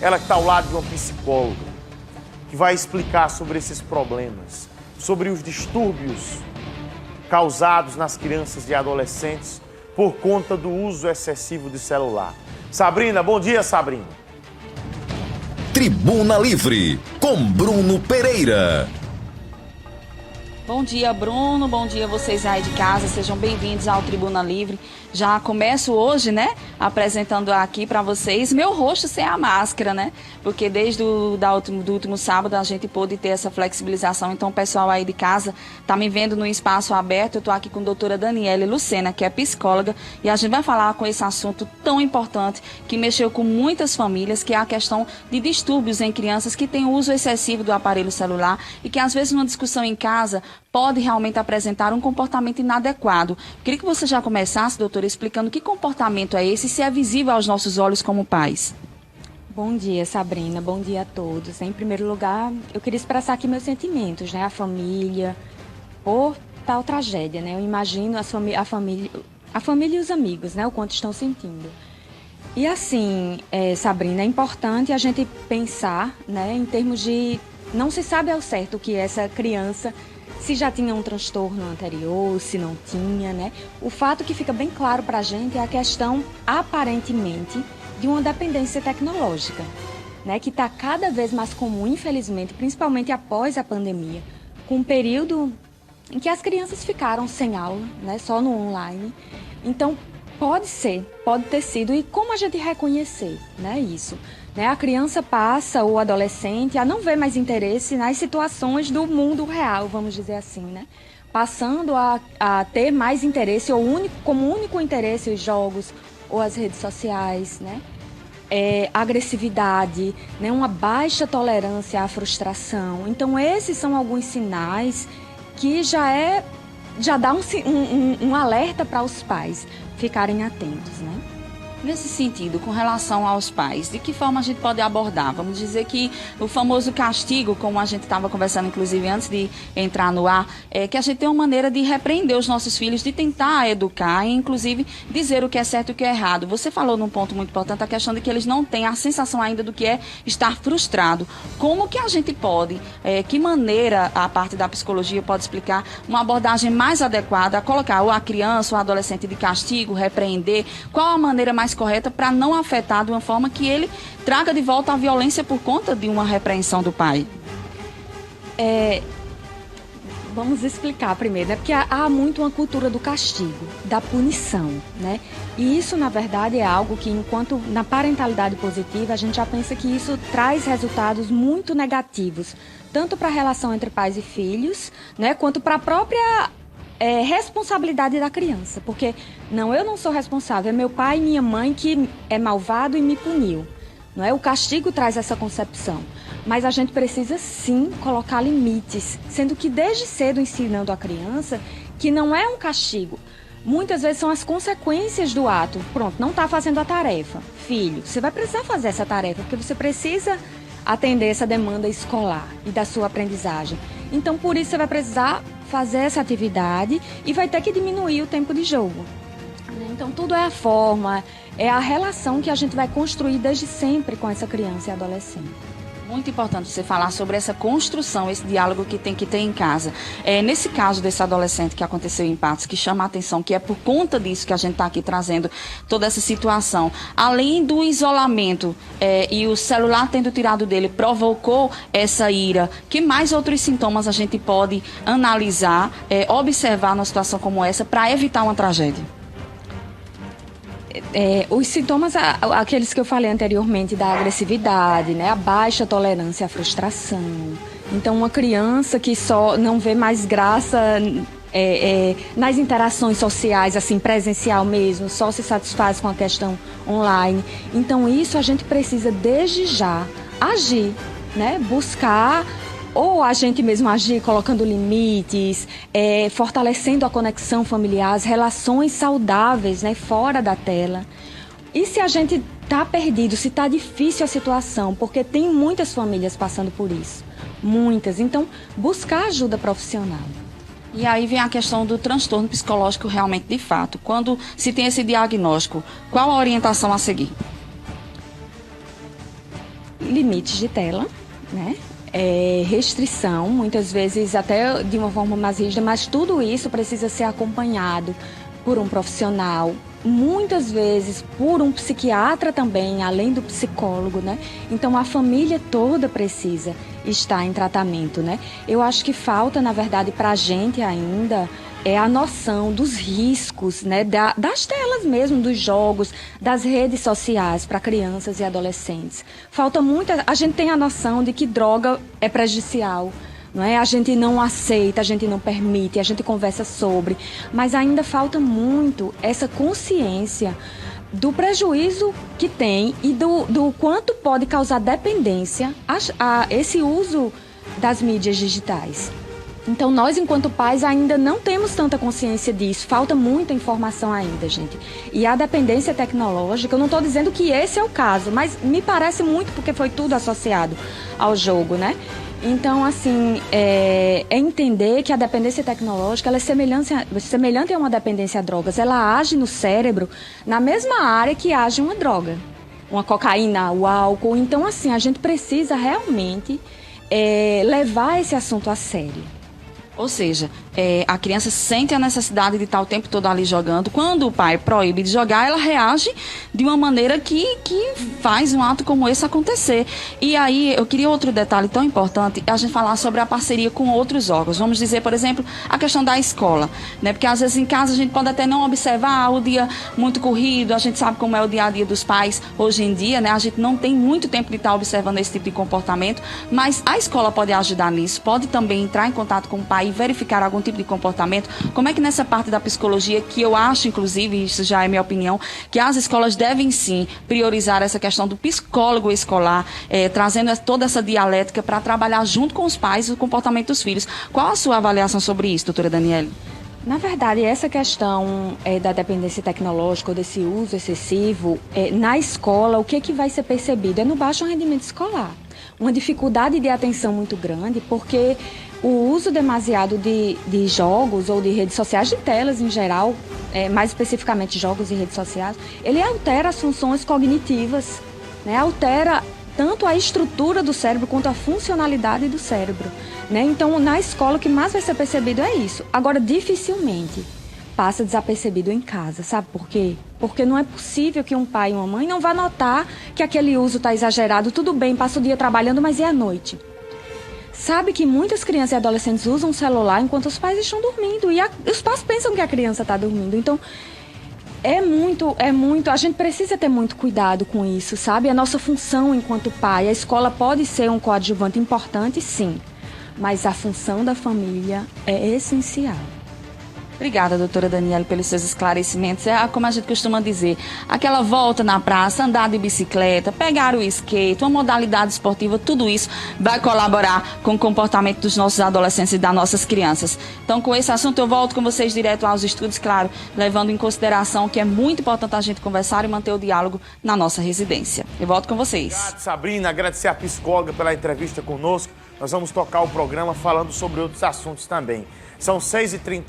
ela que está ao lado de uma psicóloga, que vai explicar sobre esses problemas, sobre os distúrbios causados nas crianças e adolescentes por conta do uso excessivo de celular. Sabrina, bom dia, Sabrina. Tribuna Livre, com Bruno Pereira. Bom dia, Bruno. Bom dia vocês aí de casa. Sejam bem-vindos ao Tribuna Livre. Já começo hoje, né, apresentando aqui para vocês meu rosto sem a máscara, né? Porque desde do último sábado a gente pôde ter essa flexibilização. Então o pessoal aí de casa tá me vendo no espaço aberto. Eu tô aqui com a doutora Daniele Lucena, que é psicóloga, e a gente vai falar com esse assunto tão importante que mexeu com muitas famílias, que é a questão de distúrbios em crianças que têm uso excessivo do aparelho celular e que às vezes numa discussão em casa pode realmente apresentar um comportamento inadequado. Queria que você já começasse, doutora, explicando que comportamento é esse e se é visível aos nossos olhos como pais. Bom dia, Sabrina. Bom dia a todos. Em primeiro lugar, eu queria expressar aqui meus sentimentos, né? A família, por tal tragédia, né? Eu imagino a família e os amigos, né? O quanto estão sentindo. E assim, Sabrina, é importante a gente pensar, né? Em termos de... Não se sabe ao certo o que essa criança... se já tinha um transtorno anterior, se não tinha, né? O fato que fica bem claro para a gente é a questão, aparentemente, de uma dependência tecnológica, né? Que está cada vez mais comum, infelizmente, principalmente após a pandemia, com um período em que as crianças ficaram sem aula, né? Só no online. Então, pode ter sido. E como a gente reconhecer, né, isso? Né, a criança passa, ou adolescente, a não ver mais interesse nas situações do mundo real, vamos dizer assim, né? Passando a ter mais interesse, como único interesse, os jogos ou as redes sociais, né? Agressividade, né? Uma baixa tolerância à frustração. Então, esses são alguns sinais que já dá um alerta para os pais ficarem atentos, né? Nesse sentido, com relação aos pais, de que forma a gente pode abordar? Vamos dizer que o famoso castigo, como a gente estava conversando, inclusive, antes de entrar no ar, é que a gente tem uma maneira de repreender os nossos filhos, de tentar educar e, inclusive, dizer o que é certo e o que é errado. Você falou num ponto muito importante, a questão de que eles não têm a sensação ainda do que é estar frustrado. Como que a gente pode, que maneira a parte da psicologia pode explicar uma abordagem mais adequada a colocar ou a criança ou o adolescente de castigo, repreender? Qual a maneira mais correta para não afetar de uma forma que ele traga de volta a violência por conta de uma repreensão do pai? Vamos explicar primeiro, né? Porque há muito uma cultura do castigo, da punição, né? E isso, na verdade, é algo que, enquanto na parentalidade positiva, a gente já pensa que isso traz resultados muito negativos, tanto para a relação entre pais e filhos, né? Quanto para a própria responsabilidade da criança, porque eu não sou responsável, é meu pai e minha mãe que é malvado e me puniu, não é? O castigo traz essa concepção, mas a gente precisa sim colocar limites, sendo que desde cedo ensinando a criança que não é um castigo, muitas vezes são as consequências do ato. Pronto, não está fazendo a tarefa, filho, você vai precisar fazer essa tarefa, porque você precisa atender essa demanda escolar e da sua aprendizagem. Então, por isso, você vai precisar fazer essa atividade e vai ter que diminuir o tempo de jogo. Então, tudo é a forma, é a relação que a gente vai construir desde sempre com essa criança e adolescente. Muito importante você falar sobre essa construção, esse diálogo que tem que ter em casa. Nesse caso desse adolescente que aconteceu em Patos, que chama a atenção, que é por conta disso que a gente está aqui trazendo toda essa situação, além do isolamento e o celular tendo tirado dele, provocou essa ira, que mais outros sintomas a gente pode analisar, observar numa situação como essa para evitar uma tragédia? Os sintomas, aqueles que eu falei anteriormente, da agressividade, né? A baixa tolerância à frustração. Então, uma criança que só não vê mais graça nas interações sociais, assim, presencial mesmo, só se satisfaz com a questão online. Então, isso a gente precisa, desde já, agir, né? Buscar... ou a gente mesmo agir colocando limites, fortalecendo a conexão familiar, as relações saudáveis, né, fora da tela. E se a gente está perdido, se está difícil a situação, porque tem muitas famílias passando por isso, muitas, então buscar ajuda profissional. E aí vem a questão do transtorno psicológico realmente de fato. Quando se tem esse diagnóstico, qual a orientação a seguir? limites de tela, né? Restrição, muitas vezes até de uma forma mais rígida, mas tudo isso precisa ser acompanhado por um profissional, muitas vezes por um psiquiatra também, além do psicólogo, né? Então a família toda precisa estar em tratamento, né? Eu acho que falta, na verdade, para a gente ainda a noção dos riscos, né? Das telas mesmo, dos jogos, das redes sociais para crianças e adolescentes. Falta muito, a gente tem a noção de que droga é prejudicial, não é? A gente não aceita, a gente não permite, a gente conversa sobre, mas ainda falta muito essa consciência do prejuízo que tem e do quanto pode causar dependência a esse uso das mídias digitais. Então, nós, enquanto pais, ainda não temos tanta consciência disso. Falta muita informação ainda, gente. E a dependência tecnológica, eu não estou dizendo que esse é o caso, mas me parece muito porque foi tudo associado ao jogo, né? Então, assim, é entender que a dependência tecnológica ela é semelhante a uma dependência a drogas. Ela age no cérebro na mesma área que age uma droga. Uma cocaína, o álcool. Então, assim, a gente precisa realmente levar esse assunto a sério. Ou seja, a criança sente a necessidade de estar o tempo todo ali jogando. Quando o pai proíbe de jogar, ela reage de uma maneira que faz um ato como esse acontecer. E aí, eu queria outro detalhe tão importante, a gente falar sobre a parceria com outros órgãos. Vamos dizer, por exemplo, a questão da escola, né? Porque às vezes em casa a gente pode até não observar o dia muito corrido, a gente sabe como é o dia a dia dos pais hoje em dia, né? A gente não tem muito tempo de estar observando esse tipo de comportamento, mas a escola pode ajudar nisso, pode também entrar em contato com o pai e verificar algum tipo de comportamento. Como é que nessa parte da psicologia, que eu acho, inclusive, isso já é minha opinião, que as escolas devem sim priorizar essa questão do psicólogo escolar, trazendo toda essa dialética para trabalhar junto com os pais o comportamento dos filhos. Qual a sua avaliação sobre isso, doutora Daniele? Na verdade, essa questão da dependência tecnológica ou desse uso excessivo, na escola, o que vai ser percebido? É no baixo rendimento escolar. Uma dificuldade de atenção muito grande, porque o uso demasiado de jogos ou de redes sociais, de telas em geral, mais especificamente jogos e redes sociais, ele altera as funções cognitivas, né? Altera tanto a estrutura do cérebro quanto a funcionalidade do cérebro, né? Então, na escola, o que mais vai ser percebido é isso. Agora, dificilmente passa desapercebido em casa, sabe por quê? Porque não é possível que um pai e uma mãe não vá notar que aquele uso está exagerado. Tudo bem, passa o dia trabalhando, mas e à noite? Sabe que muitas crianças e adolescentes usam o celular enquanto os pais estão dormindo. E os pais pensam que a criança está dormindo. Então, a gente precisa ter muito cuidado com isso, sabe? A nossa função enquanto pai, a escola pode ser um coadjuvante importante, sim. Mas a função da família é essencial. Obrigada, doutora Daniele, pelos seus esclarecimentos. Como a gente costuma dizer, aquela volta na praça, andar de bicicleta, pegar o skate, uma modalidade esportiva, tudo isso vai colaborar com o comportamento dos nossos adolescentes e das nossas crianças. Então, com esse assunto, eu volto com vocês direto aos estudos, claro, levando em consideração que é muito importante a gente conversar e manter o diálogo na nossa residência. Eu volto com vocês. Obrigado, Sabrina. Agradecer a psicóloga pela entrevista conosco. Nós vamos tocar o programa falando sobre outros assuntos também. São 6h30.